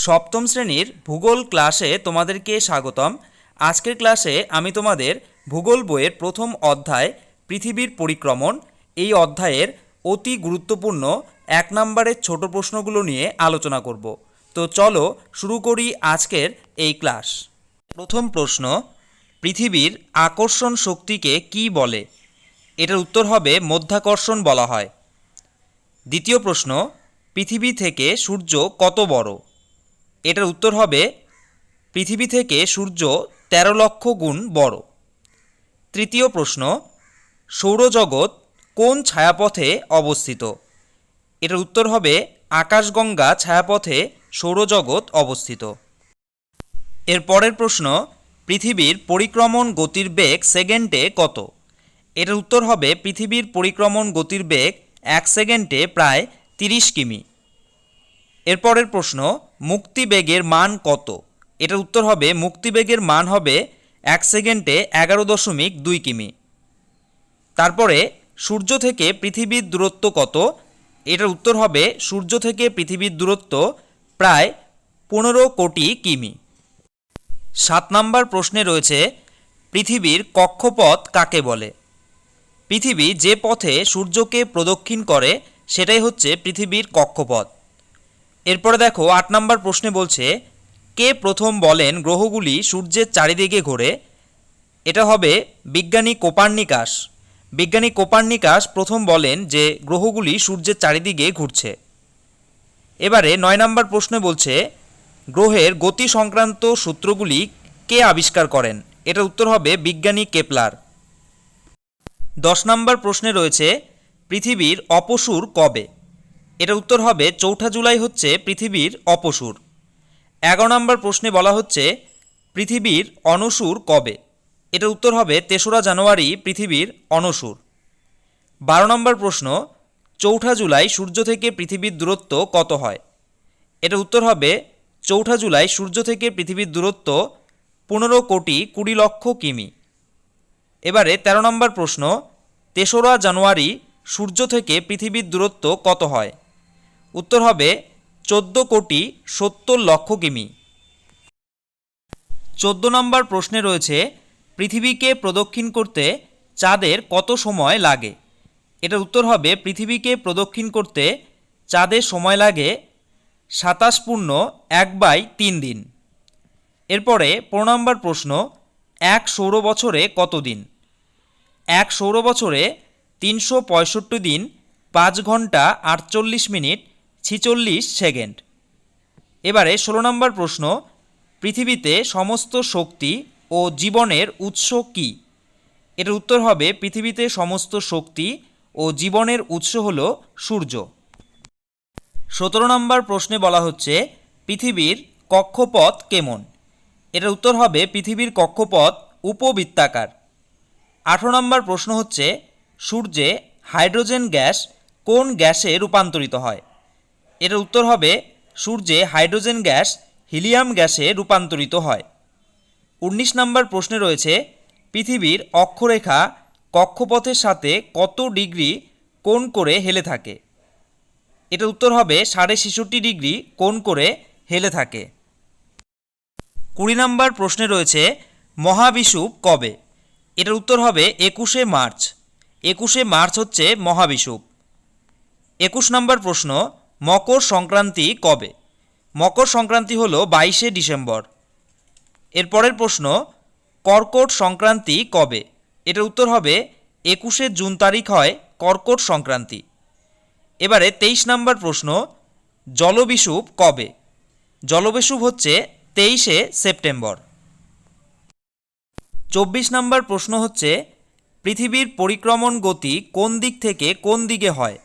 সপ্তম শ্রেণীর ভূগোল ক্লাসে তোমাদেরকে স্বাগতম। আজকের ক্লাসে আমি তোমাদের ভূগোল বইয়ের প্রথম অধ্যায় পৃথিবীর পরিক্রমণ এই অধ্যায়ের অতি গুরুত্বপূর্ণ 1 নম্বরের ছোট প্রশ্নগুলো নিয়ে আলোচনা করব। তো চলো শুরু করি আজকের এই ক্লাস। প্রথম প্রশ্ন, পৃথিবীর আকর্ষণ শক্তিকে কি বলে? এটার উত্তর হবে মাধ্যাকর্ষণ বলা হয়। দ্বিতীয় প্রশ্ন, পৃথিবী থেকে সূর্য কত বড়? এটার উত্তর হবে পৃথিবী থেকে সূর্য 13 লক্ষ গুণ বড়। তৃতীয় প্রশ্ন, সৌরজগৎ কোন ছায়াপথে অবস্থিত? এটার উত্তর হবে আকাশগঙ্গা ছায়াপথে সৌরজগৎ অবস্থিত। এর পরের প্রশ্ন, পৃথিবীর পরিক্রমণ গতির বেগ সেকেন্ডে কত? এটার উত্তর হবে পৃথিবীর পরিক্রমণ গতির বেগ 1 সেকেন্ডে প্রায় 30 কিমি। এরপরের প্রশ্ন, মুক্তিবেগের মান কত? এটার উত্তর হবে মুক্তিবেগের মান হবে 1 সেকেন্ডে 11.2 কিমি। তারপরে সূর্য থেকে পৃথিবীর দূরত্ব কত? এটার উত্তর হবে সূর্য থেকে পৃথিবীর দূরত্ব প্রায় 15 কোটি কিমি। 7 নম্বর প্রশ্নে রয়েছে, পৃথিবীর কক্ষপথ কাকে বলে? পৃথিবী যে পথে সূর্যকে প্রদক্ষিণ করে সেটাই হচ্ছে পৃথিবীর কক্ষপথ। এরপরে দেখো 8 নম্বর প্রশ্নে বলছে, কে প্রথম বলেন গ্রহগুলি সূর্যের চারিদিকে ঘোরে? এটা হবে বিজ্ঞানী কোপার্নিকাস। বিজ্ঞানী কোপার্নিকাস প্রথম বলেন যে গ্রহগুলি সূর্যের চারিদিকে ঘুরছে। এবারে 9 নম্বর প্রশ্নে বলছে, গ্রহের গতি সংক্রান্ত সূত্রগুলি কে আবিষ্কার করেন? এটার উত্তর হবে বিজ্ঞানী কেপলার। 10 নম্বর প্রশ্নে রয়েছে, পৃথিবীর অপসূর কবে? এটার উত্তর হবে 4 জুলাই হচ্ছে পৃথিবীর অপসূর। 11 নম্বর প্রশ্নে বলা হচ্ছে, পৃথিবীর অনসূর কবে? এটার উত্তর হবে 3রা জানুয়ারি পৃথিবীর অনসূর। 12 নম্বর প্রশ্ন, 4 জুলাই সূর্য থেকে পৃথিবীর দূরত্ব কত হয়? এটার উত্তর হবে 4 জুলাই সূর্য থেকে পৃথিবীর দূরত্ব 15 কোটি 20 লক্ষ কিমি। এবারে 13 নম্বর প্রশ্ন, 3রা জানুয়ারি সূর্য থেকে পৃথিবীর দূরত্ব কত হয়? উত্তর হবে 14 কোটি 70 লক্ষ কিমি। 14 নম্বর প্রশ্নে রয়েছে, পৃথিবীকে প্রদক্ষিণ করতে চাঁদের কত সময় লাগে? এটার উত্তর হবে পৃথিবীকে প্রদক্ষিণ করতে চাঁদের সময় লাগে 27.1/3 দিন। এরপরে 15 নম্বর প্রশ্ন, 1 সৌর বছরে কত দিন? 1 সৌর বছরে 365 দিন 5 ঘন্টা 48 মিনিট 46 সেকেন্ড। এবারে 16 নম্বর প্রশ্ন, পৃথিবীতে সমস্ত শক্তি ও জীবনের উৎস কি? এর উত্তর হবে পৃথিবীতে সমস্ত শক্তি ও জীবনের উৎস হল সূর্য। 17 নম্বর প্রশ্নে বলা হচ্ছে, পৃথিবীর কক্ষপথ কেমন? এর উত্তর হবে পৃথিবীর কক্ষপথ উপবৃত্তাকার। 18 নম্বর প্রশ্ন হচ্ছে, সূর্যে হাইড্রোজেন গ্যাস কোন গ্যাসে রূপান্তরিত হয়? এর উত্তর হবে সূর্যে হাইড্রোজেন গ্যাস হিলিয়াম গ্যাসে রূপান্তরিত হয়। 19 নম্বর প্রশ্নে রয়েছে, পৃথিবীর অক্ষরেখা কক্ষপথের সাথে কত ডিগ্রি কোণ করে হেলে থাকে? এটার উত্তর হবে 66.5 ডিগ্রি কোণ করে হেলে থাকে। 20 নম্বর প্রশ্নে রয়েছে, মহাবিষুব কবে? এটার উত্তর হবে 21শে মার্চ। 21শে মার্চ হচ্ছে মহাবিষুব। 21 নম্বর প্রশ্ন, মকর সংক্রান্তি কবে? মকর সংক্রান্তি হলো 22শে ডিসেম্বর। এরপরের প্রশ্ন, কর্কট সংক্রান্তি কবে? এটার উত্তর হবে 21শে জুন তারিখ হয় কর্কট সংক্রান্তি। এবারে 23 নম্বর প্রশ্ন, জলবিষুব কবে? জলবিষুব হচ্ছে 23শে সেপ্টেম্বর। 24 নম্বর প্রশ্ন হচ্ছে, পৃথিবীর পরিক্রমণ গতি কোন দিক থেকে কোন দিকে হয়?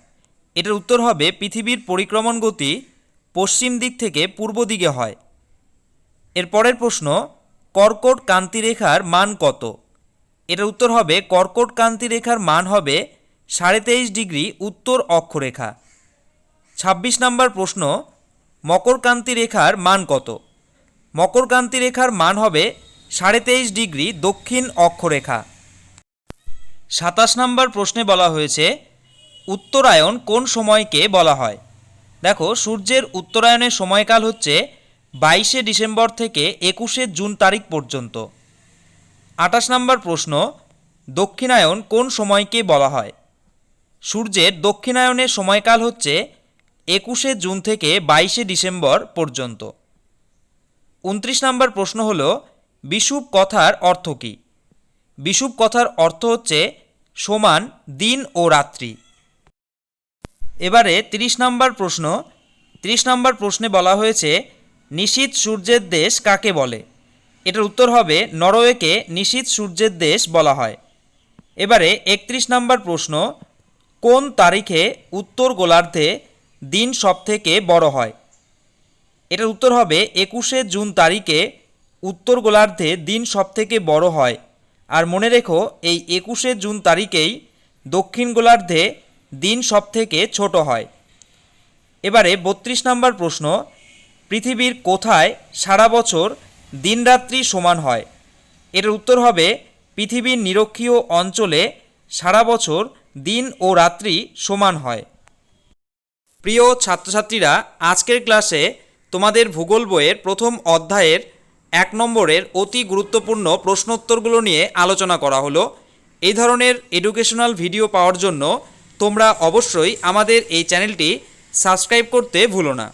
এটার উত্তর হবে পৃথিবীর পরিক্রমণ গতি পশ্চিম দিক থেকে পূর্ব দিকে হয়। এরপরের প্রশ্ন, কর্কট কান্তিরেখার মান কত? এটার উত্তর হবে কর্কট কান্তিরেখার মান হবে 23.5 ডিগ্রি উত্তর অক্ষরেখা। 26 নম্বর প্রশ্ন, মকর কান্তিরেখার মান কত? মকর কান্তিরেখার মান হবে 23.5 ডিগ্রি দক্ষিণ অক্ষরেখা। 27 নম্বর প্রশ্নে বলা হয়েছে, উত্তরায়ণ কোন সময়কে বলা হয়? দেখো, সূর্যের উত্তরায়ণের সময়কাল হচ্ছে 22শে ডিসেম্বর থেকে 21শে জুন তারিখ পর্যন্ত। 28 নম্বর প্রশ্ন, দক্ষিণায়ন কোন সময়কে বলা হয়? সূর্যের দক্ষিণায়নের সময়কাল হচ্ছে 21শে জুন থেকে 22শে ডিসেম্বর পর্যন্ত। 29 নম্বর প্রশ্ন হল, বিষুব কথার অর্থ কী? বিষুব কথার অর্থ হচ্ছে সমান দিন ও রাত্রি। এবারে 30 নম্বর প্রশ্ন। 30 নম্বর প্রশ্নে বলা হয়েছে নিশীথ সূর্যের দেশ কাকে বলে? এটার উত্তর হবে নরওয়েকে নিশীথ সূর্যের দেশ বলা হয়। এবারে 31 নম্বর প্রশ্ন, কোন তারিখে উত্তর গোলার্ধে দিন সবথেকে বড় হয়? এটার উত্তর হবে 21শে জুন তারিখে উত্তর গোলার্ধে দিন সবথেকে বড় হয়। আর মনে রেখো, এই 21শে জুন তারিখেই দক্ষিণ গোলার্ধে দিন সবথেকে ছোট হয়। এবারে 32 নম্বর প্রশ্ন, পৃথিবীর কোথায় সারা বছর দিনরাত্রি সমান হয়? এটার উত্তর হবে পৃথিবীর নিরক্ষীয় অঞ্চলে সারা বছর দিন ও রাত্রি সমান হয়। প্রিয় ছাত্রছাত্রীরা, আজকের ক্লাসে তোমাদের ভূগোল বইয়ের প্রথম অধ্যায়ের 1 নম্বরের অতি গুরুত্বপূর্ণ প্রশ্নোত্তরগুলো নিয়ে আলোচনা করা হলো। এই ধরনের এডুকেশনাল ভিডিও পাওয়ার জন্য তোমরা অবশ্যই আমাদের এই চ্যানেলটি সাবস্ক্রাইব করতে ভুলো না।